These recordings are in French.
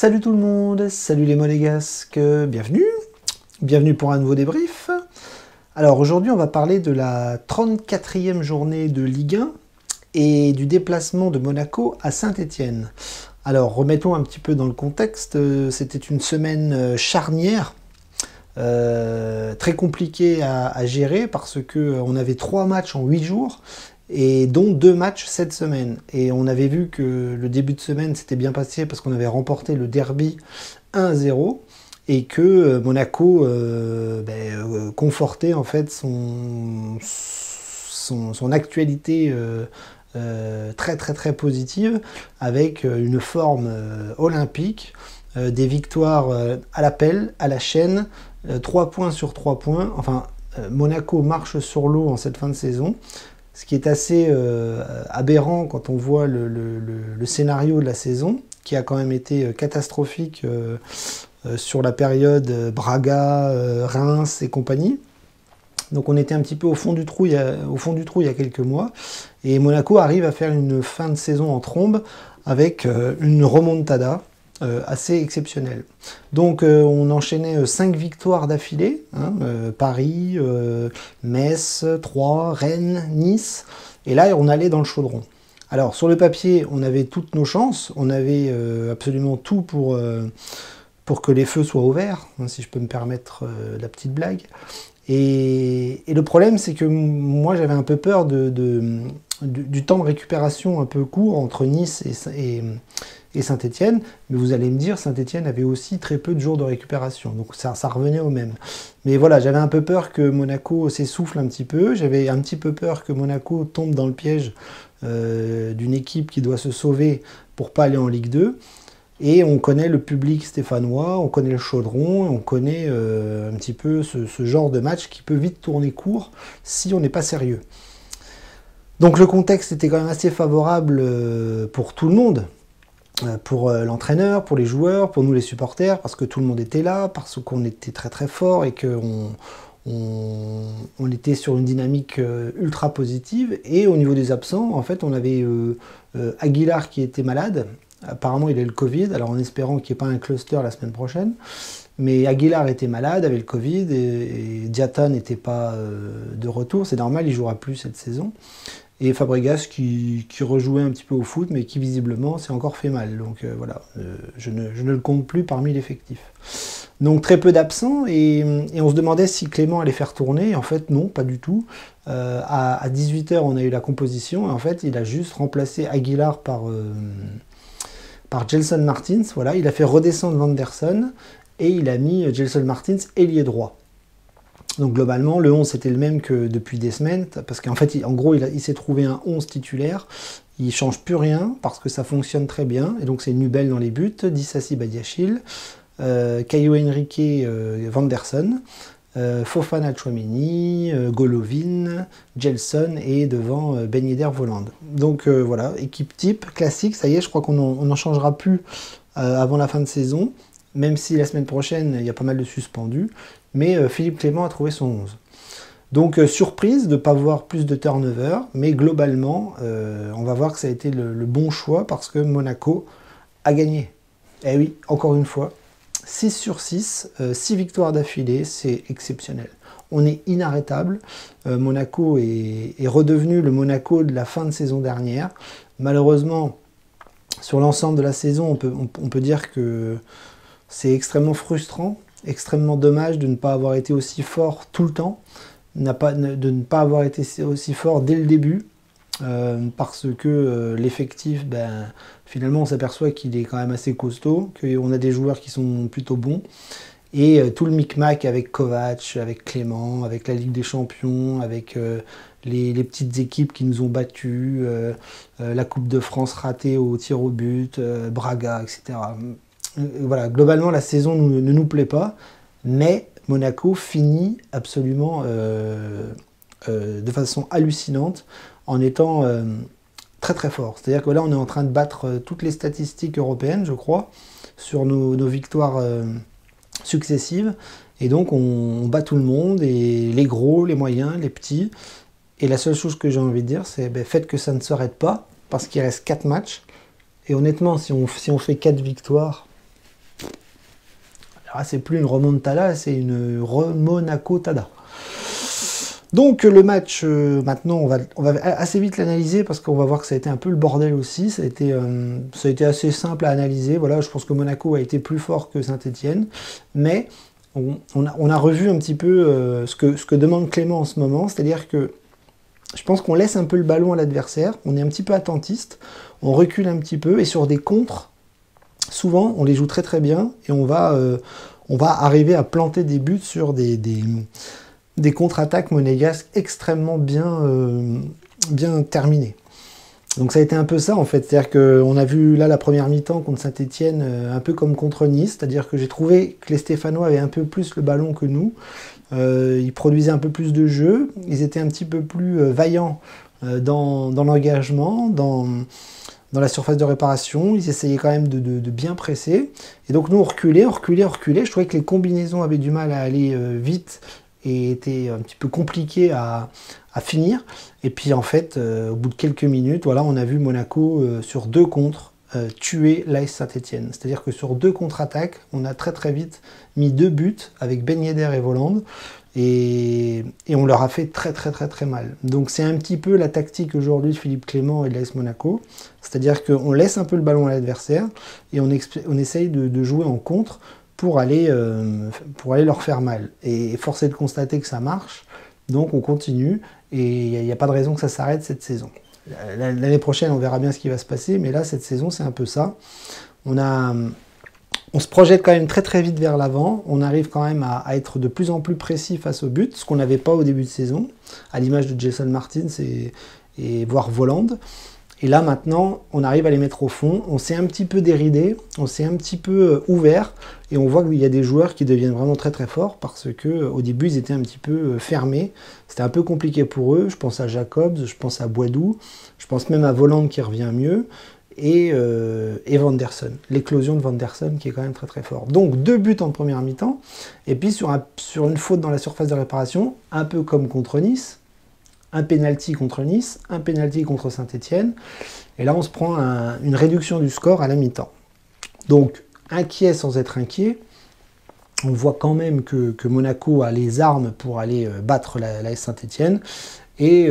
Salut tout le monde, salut les monégasques, bienvenue pour un nouveau débrief. Alors aujourd'hui on va parler de la 34e journée de Ligue 1 et du déplacement de Monaco à Saint-Étienne. Alors remettons un petit peu dans le contexte, c'était une semaine charnière, très compliquée à gérer parce qu'on avait 3 matchs en 8 jours. Et dont 2 matchs cette semaine. Et on avait vu que le début de semaine s'était bien passé parce qu'on avait remporté le derby 1-0 et que Monaco confortait en fait son actualité très positive avec une forme olympique, des victoires à l'appel, à la chaîne, 3 points sur 3 points. Enfin, Monaco marche sur l'eau en cette fin de saison. Ce qui est assez aberrant quand on voit le scénario de la saison, qui a quand même été catastrophique sur la période Braga, Reims et compagnie. Donc on était un petit peu au fond du trou il y a quelques mois. Et Monaco arrive à faire une fin de saison en trombe avec une remontada assez exceptionnelle. Donc on enchaînait 5 victoires d'affilée, Paris, Metz, Troyes, Rennes, Nice, et là on allait dans le chaudron. Alors sur le papier on avait toutes nos chances, on avait absolument tout pour que les feux soient ouverts, si je peux me permettre la petite blague. Et le problème c'est que moi j'avais un peu peur du temps de récupération un peu court entre Nice et Saint-Étienne, mais vous allez me dire, Saint-Étienne avait aussi très peu de jours de récupération, donc ça revenait au même. Mais voilà, j'avais un peu peur que Monaco s'essouffle un petit peu, j'avais un petit peu peur que Monaco tombe dans le piège d'une équipe qui doit se sauver pour pas aller en Ligue 2, et on connaît le public stéphanois, on connaît le chaudron, on connaît un petit peu ce genre de match qui peut vite tourner court si on n'est pas sérieux. Donc le contexte était quand même assez favorable pour tout le monde, pour l'entraîneur, pour les joueurs, pour nous les supporters, parce que tout le monde était là, parce qu'on était très fort et qu'on était sur une dynamique ultra positive. Et au niveau des absents, en fait, on avait Aguilar qui était malade. Apparemment, il a eu le Covid, alors en espérant qu'il n'y ait pas un cluster la semaine prochaine. Mais Aguilar était malade, avait le Covid, et Diatta n'était pas de retour. C'est normal, il ne jouera plus cette saison. Et Fabregas qui rejouait un petit peu au foot, mais qui visiblement s'est encore fait mal. Donc voilà, je ne le compte plus parmi l'effectif. Donc très peu d'absents, et on se demandait si Clément allait faire tourner. Et en fait, non, pas du tout. À 18 h, on a eu la composition, et en fait, il a juste remplacé Aguilar par Gelson Martins. Voilà, il a fait redescendre Vanderson, et il a mis Gelson Martins ailier droit. Donc globalement, le 11 c'était le même que depuis des semaines, parce qu'en fait, en gros, il s'est trouvé un 11 titulaire, il ne change plus rien, parce que ça fonctionne très bien, et donc c'est Nubel dans les buts, Disasi Badiachil, Caio Henrique Vanderson, Fofana Tchouaméni, Golovin, Gelson, et devant Ben Yedder Voland. Donc voilà, équipe type, classique, ça y est, je crois qu'on n'en changera plus avant la fin de saison, même si la semaine prochaine, il y a pas mal de suspendus. Mais Philippe Clément a trouvé son 11. Donc surprise de ne pas voir plus de turnover, mais globalement, on va voir que ça a été le bon choix parce que Monaco a gagné. Eh oui, encore une fois, 6 sur 6, 6 victoires d'affilée, c'est exceptionnel. On est inarrêtable. Monaco est redevenu le Monaco de la fin de saison dernière. Malheureusement, sur l'ensemble de la saison, on peut dire que c'est extrêmement frustrant. Extrêmement dommage de ne pas avoir été aussi fort tout le temps, de ne pas avoir été aussi fort dès le début, parce que l'effectif, finalement on s'aperçoit qu'il est quand même assez costaud, qu'on a des joueurs qui sont plutôt bons, et tout le micmac avec Kovac, avec Clément, avec la Ligue des Champions, avec les petites équipes qui nous ont battus, la Coupe de France ratée au tir au but, Braga, etc. Voilà, globalement la saison ne nous plaît pas, mais Monaco finit absolument de façon hallucinante en étant très fort. C'est-à-dire que là on est en train de battre toutes les statistiques européennes, je crois, sur nos victoires successives, et donc on bat tout le monde, et les gros, les moyens, les petits, et la seule chose que j'ai envie de dire c'est faites que ça ne s'arrête pas, parce qu'il reste 4 matchs, et honnêtement si on fait 4 victoires, Alors là, c'est plus une remontada, c'est une remonaco-tada. Donc le match, maintenant, on va assez vite l'analyser parce qu'on va voir que ça a été un peu le bordel aussi. Ça a été assez simple à analyser. Voilà, je pense que Monaco a été plus fort que Saint-Étienne. Mais on a revu un petit peu ce que demande Clément en ce moment. C'est-à-dire que je pense qu'on laisse un peu le ballon à l'adversaire. On est un petit peu attentiste. On recule un petit peu. Et sur des contres, souvent, on les joue très très bien. Et on va arriver à planter des buts sur des contre-attaques monégasques extrêmement bien terminées. Donc ça a été un peu ça en fait, c'est-à-dire qu'on a vu là la première mi-temps contre Saint-Étienne un peu comme contre Nice, c'est-à-dire que j'ai trouvé que les Stéphanois avaient un peu plus le ballon que nous, ils produisaient un peu plus de jeu, ils étaient un petit peu plus vaillants dans l'engagement, dans la surface de réparation, ils essayaient quand même de bien presser, et donc nous on reculait, je trouvais que les combinaisons avaient du mal à aller vite, et était un petit peu compliqué à finir. Et puis en fait, au bout de quelques minutes, voilà, on a vu Monaco sur 2 contres tuer l'AS Saint-Étienne. C'est-à-dire que sur 2 contre-attaques, on a très très vite mis 2 buts avec Ben Yedder et Voland. Et on leur a fait très mal. Donc c'est un petit peu la tactique aujourd'hui de Philippe Clément et de l'AS Monaco. C'est-à-dire qu'on laisse un peu le ballon à l'adversaire et on essaye de jouer en contre pour aller leur faire mal. Et force est de constater que ça marche, donc on continue, et il n'y a pas de raison que ça s'arrête cette saison. L'année prochaine, on verra bien ce qui va se passer, mais là, cette saison, c'est un peu ça. On se projette quand même très vite vers l'avant, on arrive quand même à être de plus en plus précis face au but, ce qu'on n'avait pas au début de saison, à l'image de Jason Martins et voire Voland. Et là, maintenant, on arrive à les mettre au fond. On s'est un petit peu déridé, on s'est un petit peu ouvert. Et on voit qu'il y a des joueurs qui deviennent vraiment très forts parce qu'au début, ils étaient un petit peu fermés. C'était un peu compliqué pour eux. Je pense à Jacobs, je pense à Boidou, je pense même à Voland qui revient mieux. Et Vanderson, l'éclosion de Vanderson qui est quand même très fort. Donc 2 buts en première mi-temps. Et puis sur une faute dans la surface de réparation, un peu comme contre Nice. Un pénalty contre Nice, un pénalty contre Saint-Étienne. Et là, on se prend une réduction du score à la mi-temps. Donc, inquiet sans être inquiet. On voit quand même que Monaco a les armes pour aller battre la Saint-Étienne. Et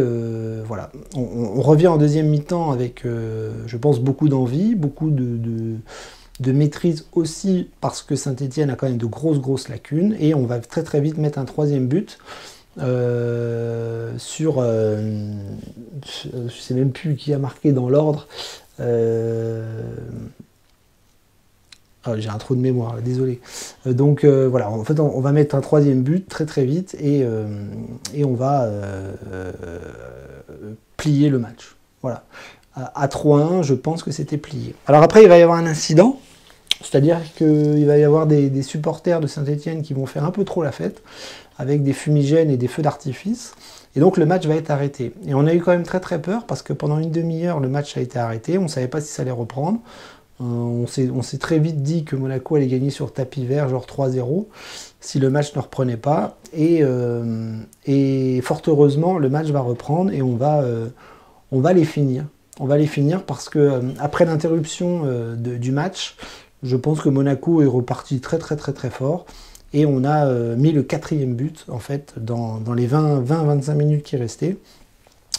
voilà, on revient en deuxième mi-temps avec, je pense, beaucoup d'envie, beaucoup de maîtrise aussi, parce que Saint-Étienne a quand même de grosses lacunes. Et on va très vite mettre un 3e but. Sur je sais même plus qui a marqué dans l'ordre, j'ai un trou de mémoire là, désolé. Donc voilà, en fait on va mettre un 3e but très vite et on va plier le match. Voilà, à 3-1, je pense que c'était plié. Alors après il va y avoir un incident, c'est-à-dire qu'il va y avoir des supporters de Saint-Étienne qui vont faire un peu trop la fête, avec des fumigènes et des feux d'artifice, et donc le match va être arrêté. Et on a eu quand même très peur, parce que pendant une demi-heure, le match a été arrêté, on ne savait pas si ça allait reprendre, on s'est très vite dit que Monaco allait gagner sur tapis vert, genre 3-0, si le match ne reprenait pas, et fort heureusement, le match va reprendre, et on va les finir. On va les finir parce que après l'interruption du match, je pense que Monaco est reparti très fort. Et on a mis le 4e but, en fait, dans les 20-25 minutes qui restaient,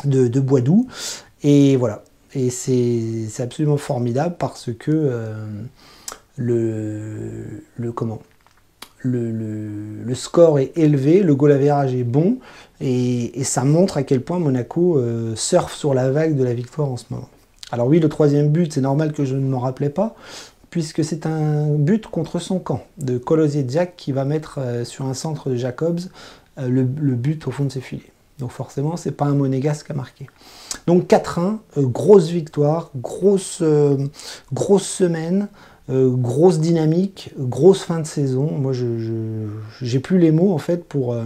de Boidou. Et voilà. Et c'est absolument formidable parce que le score est élevé, le goal average est bon, et ça montre à quel point Monaco surfe sur la vague de la victoire en ce moment. Alors oui, le 3e but, c'est normal que je ne m'en rappelais pas, puisque c'est un but contre son camp, de Kolosiejczak qui va mettre sur un centre de Jacobs le but au fond de ses filets. Donc forcément, c'est pas un Monégasque à marquer. Donc 4-1, grosse victoire, grosse semaine, grosse dynamique, grosse fin de saison. Moi, j'ai plus les mots en fait pour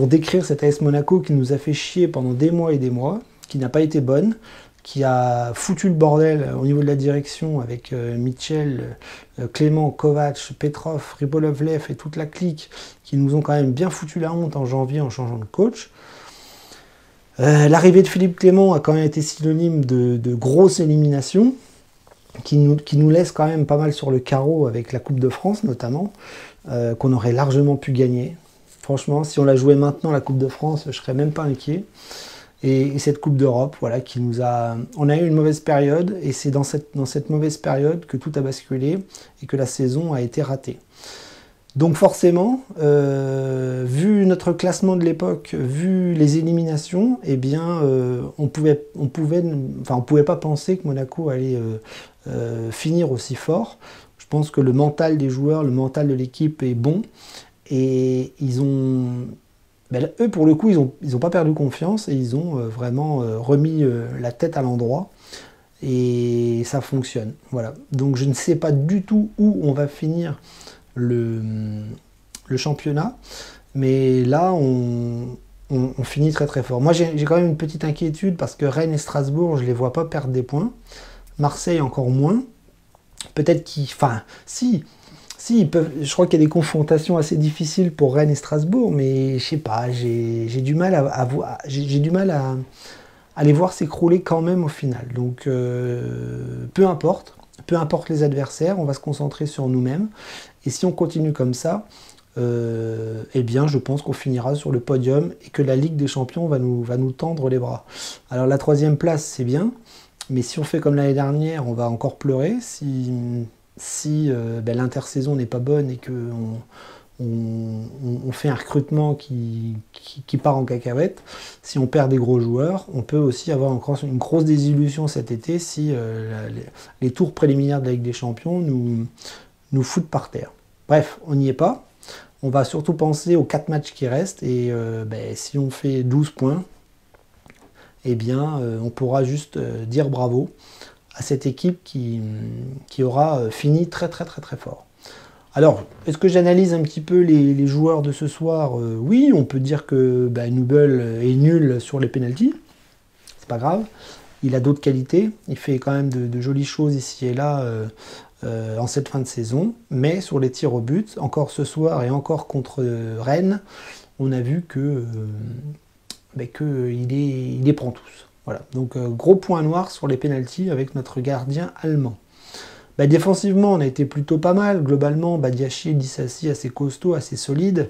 décrire cette AS Monaco qui nous a fait chier pendant des mois et des mois, qui n'a pas été bonne, qui a foutu le bordel au niveau de la direction avec Mitchell, Clément, Kovac, Petrov, Ribolovlev et toute la clique qui nous ont quand même bien foutu la honte en janvier en changeant de coach. L'arrivée de Philippe Clément a quand même été synonyme de grosse élimination. qui nous laisse quand même pas mal sur le carreau avec la Coupe de France notamment, qu'on aurait largement pu gagner. Franchement, si on la jouait maintenant, la Coupe de France, je serais même pas inquiet. Et cette Coupe d'Europe, voilà, qui nous a... On a eu une mauvaise période, et c'est dans cette mauvaise période que tout a basculé et que la saison a été ratée. Donc forcément, vu notre classement de l'époque, vu les éliminations, eh bien, on pouvait pas penser que Monaco allait finir aussi fort. Je pense que le mental des joueurs, le mental de l'équipe est bon, et ils ont... Ben, eux, pour le coup, ils ont pas perdu confiance, et ils ont vraiment remis la tête à l'endroit, et ça fonctionne. Voilà. Donc je ne sais pas du tout où on va finir le championnat, mais là, on finit très très fort. Moi, j'ai quand même une petite inquiétude, parce que Rennes et Strasbourg, je les vois pas perdre des points. Marseille, encore moins. Peut-être qu'ils... Enfin, si... Si, ils peuvent, je crois qu'il y a des confrontations assez difficiles pour Rennes et Strasbourg, mais je sais pas, j'ai du mal j'ai du mal à les voir s'écrouler quand même au final. Donc peu importe les adversaires, on va se concentrer sur nous-mêmes. Et si on continue comme ça, eh bien je pense qu'on finira sur le podium et que la Ligue des Champions va nous tendre les bras. Alors la 3e place, c'est bien, mais si on fait comme l'année dernière, on va encore pleurer. Si l'intersaison n'est pas bonne et qu'on fait un recrutement qui part en cacahuète, si on perd des gros joueurs, on peut aussi avoir encore une grosse désillusion cet été si les tours préliminaires de la Ligue des Champions nous foutent par terre. Bref, on n'y est pas. On va surtout penser aux 4 matchs qui restent, et si on fait 12 points, eh bien on pourra juste dire bravo à cette équipe qui aura fini très très très très fort. Alors, est-ce que j'analyse un petit peu les joueurs de ce soir? Oui, on peut dire que Nubel est nul sur les pénaltys, c'est pas grave, il a d'autres qualités, il fait quand même de jolies choses ici et là en cette fin de saison, mais sur les tirs au but, encore ce soir et encore contre Rennes, on a vu que il les prend tous. Voilà, donc gros point noir sur les pénaltys avec notre gardien allemand. Défensivement, on a été plutôt pas mal. Globalement, Diachi, Disasi, assez costaud, assez solide.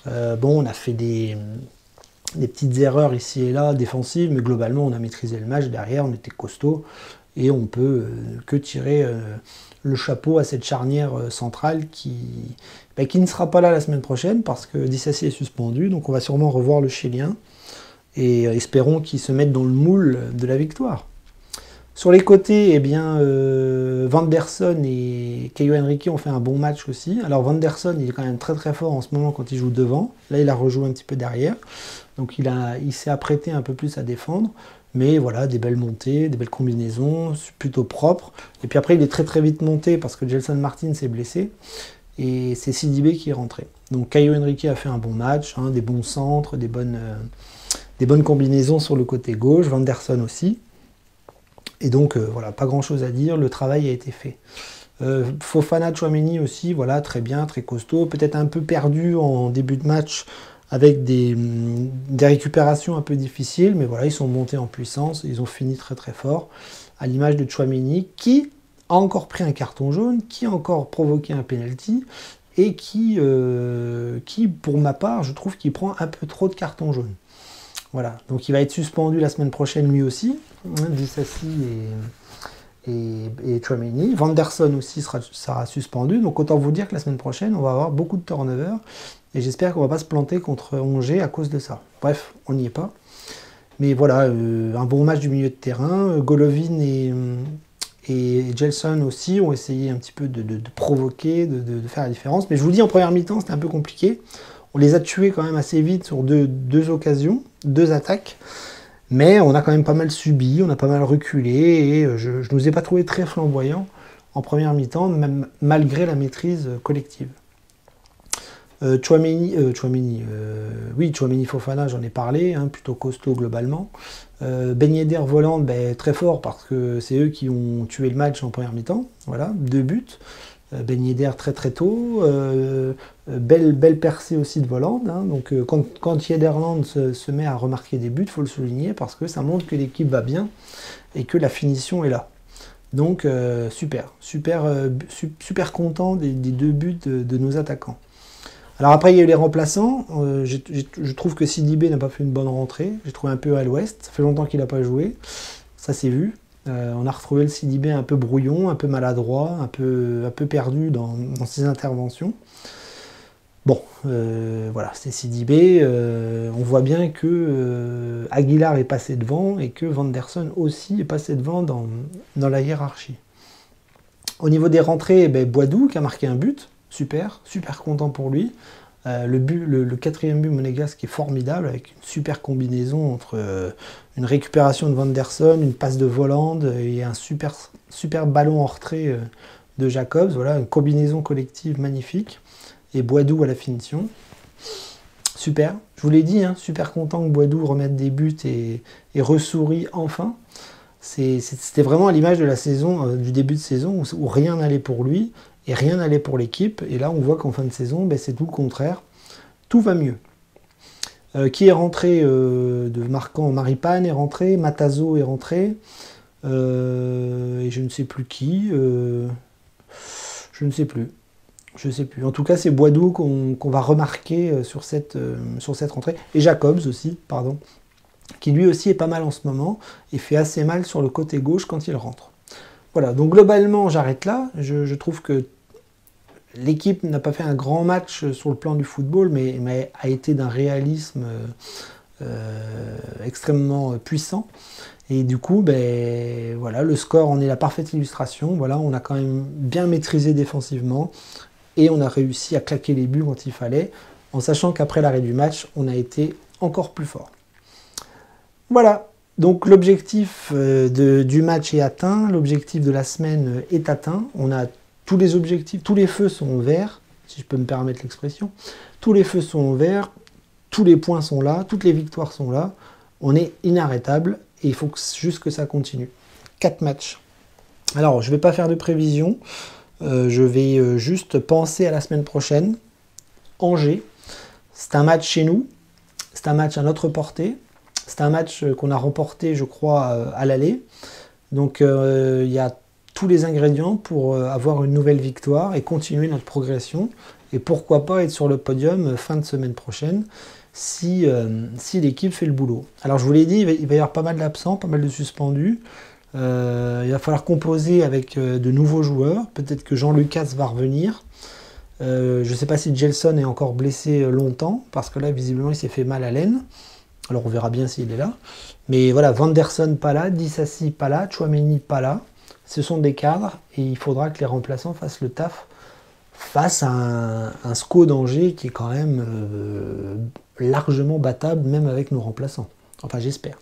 On a fait des petites erreurs ici et là défensives, mais globalement, on a maîtrisé le match. Derrière, on était costaud, et on peut que tirer le chapeau à cette charnière centrale qui ne sera pas là la semaine prochaine, parce que Disasi est suspendu, donc on va sûrement revoir le Chilien. Et espérons qu'ils se mettent dans le moule de la victoire. Sur les côtés, eh bien, Vanderson et Caio Henrique ont fait un bon match aussi. Alors Vanderson, il est quand même très très fort en ce moment quand il joue devant. Là, il a rejoué un petit peu derrière. Donc il s'est apprêté un peu plus à défendre. Mais voilà, des belles montées, des belles combinaisons, plutôt propres. Et puis après, il est très très vite monté parce que Gelson Martin s'est blessé. Et c'est Sidibé qui est rentré. Donc Caio Henrique a fait un bon match, des bons centres, des bonnes combinaisons sur le côté gauche, Vanderson aussi. Et donc voilà, pas grand chose à dire, le travail a été fait. Fofana, Tchouaméni aussi, voilà, très bien, très costaud, peut-être un peu perdu en début de match avec des récupérations un peu difficiles, mais voilà, ils sont montés en puissance, ils ont fini très très fort, à l'image de Tchouaméni, qui a encore pris un carton jaune, qui a encore provoqué un penalty, et qui pour ma part, je trouve qu'il prend un peu trop de cartons jaunes. Voilà, donc il va être suspendu la semaine prochaine lui aussi, Disasi et Tchouaméni. Vanderson aussi sera suspendu, donc autant vous dire que la semaine prochaine, on va avoir beaucoup de turnover, et j'espère qu'on ne va pas se planter contre Angers à cause de ça. Bref, on n'y est pas. Mais voilà, un bon match du milieu de terrain. Golovin et Gelson aussi ont essayé un petit peu de provoquer, de faire la différence. Mais je vous dis, en première mi-temps, c'était un peu compliqué. On les a tués quand même assez vite sur deux occasions, 2 attaques. Mais on a quand même pas mal subi, on a pas mal reculé, et je ne nous ai pas trouvé très flamboyants en première mi-temps, même malgré la maîtrise collective. Tchouaméni Fofana, j'en ai parlé, plutôt costaud globalement. Ben Yedder, Volante, très fort parce que c'est eux qui ont tué le match en première mi-temps. Voilà, 2 buts. Ben Yedder très très tôt. Belle percée aussi de Volante. Donc quand Yedderland se met à remarquer des buts, il faut le souligner parce que ça montre que l'équipe va bien et que la finition est là. Donc super content des 2 buts de nos attaquants. Alors après il y a eu les remplaçants, je trouve que Sidibé n'a pas fait une bonne rentrée, j'ai trouvé un peu à l'ouest, ça fait longtemps qu'il n'a pas joué, ça s'est vu. On a retrouvé le Sidibé un peu brouillon, un peu maladroit, un peu perdu dans ses interventions. Bon, voilà, c'est Sidibé. On voit bien que Aguilar est passé devant et que Vanderson aussi est passé devant dans la hiérarchie. Au niveau des rentrées, Boadou qui a marqué un but, super content pour lui. Le 4e but monégasque est formidable avec une super combinaison entre une récupération de Vanderson, une passe de Volland et un super ballon en retrait de Jacobs. Voilà, une combinaison collective magnifique. Et Boadou à la finition. Super, je vous l'ai dit, hein, super content que Boadou remette des buts et ressourit enfin. C'était vraiment à l'image de la saison, du début de saison où rien n'allait pour lui et rien n'allait pour l'équipe. Et là, on voit qu'en fin de saison, c'est tout le contraire. Tout va mieux. Qui est rentré de marquant? Maripane est rentré, Matazo est rentré, et je ne sais plus qui. Je ne sais plus. Je sais plus. En tout cas, c'est Boadou qu'on va remarquer sur cette rentrée. Et Jacobs aussi, pardon, qui lui aussi est pas mal en ce moment et fait assez mal sur le côté gauche quand il rentre. Voilà, donc globalement, j'arrête là. Je trouve que l'équipe n'a pas fait un grand match sur le plan du football, mais a été d'un réalisme extrêmement puissant. Et du coup, voilà, le score en est la parfaite illustration. Voilà, on a quand même bien maîtrisé défensivement. Et on a réussi à claquer les buts quand il fallait, en sachant qu'après l'arrêt du match, on a été encore plus fort. Voilà, donc l'objectif du match est atteint, l'objectif de la semaine est atteint. On a tous les objectifs, tous les feux sont verts, si je peux me permettre l'expression. Tous les feux sont verts, tous les points sont là, toutes les victoires sont là. On est inarrêtable et il faut juste que ça continue. 4 matchs. Alors, je ne vais pas faire de prévision. Je vais juste penser à la semaine prochaine. Angers, c'est un match chez nous, c'est un match à notre portée, c'est un match qu'on a remporté, je crois, à l'aller. Donc il y a tous les ingrédients pour avoir une nouvelle victoire et continuer notre progression. Et pourquoi pas être sur le podium fin de semaine prochaine si l'équipe fait le boulot. Alors je vous l'ai dit, il va y avoir pas mal d'absents, pas mal de suspendus. Il va falloir composer avec de nouveaux joueurs. Peut-être que Jean-Lucas va revenir. Je ne sais pas si Gelson est encore blessé longtemps, parce que là, visiblement, il s'est fait mal à l'aine. Alors, on verra bien s'il est là. Mais voilà, Vanderson pas là, Dissassi pas là, Tchouaméni pas là. Ce sont des cadres, et il faudra que les remplaçants fassent le taf face à un SCO d'Angers qui est quand même largement battable, même avec nos remplaçants. Enfin, j'espère.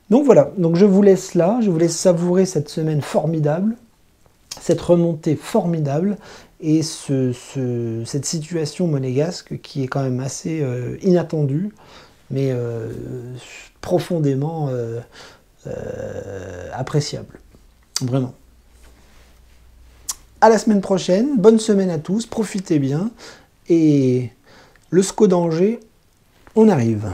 Donc voilà, donc je vous laisse là, je vous laisse savourer cette semaine formidable, cette remontée formidable et cette situation monégasque qui est quand même assez inattendue, mais profondément appréciable. Vraiment. À la semaine prochaine, bonne semaine à tous, profitez bien, et le SCO d'Angers, on arrive.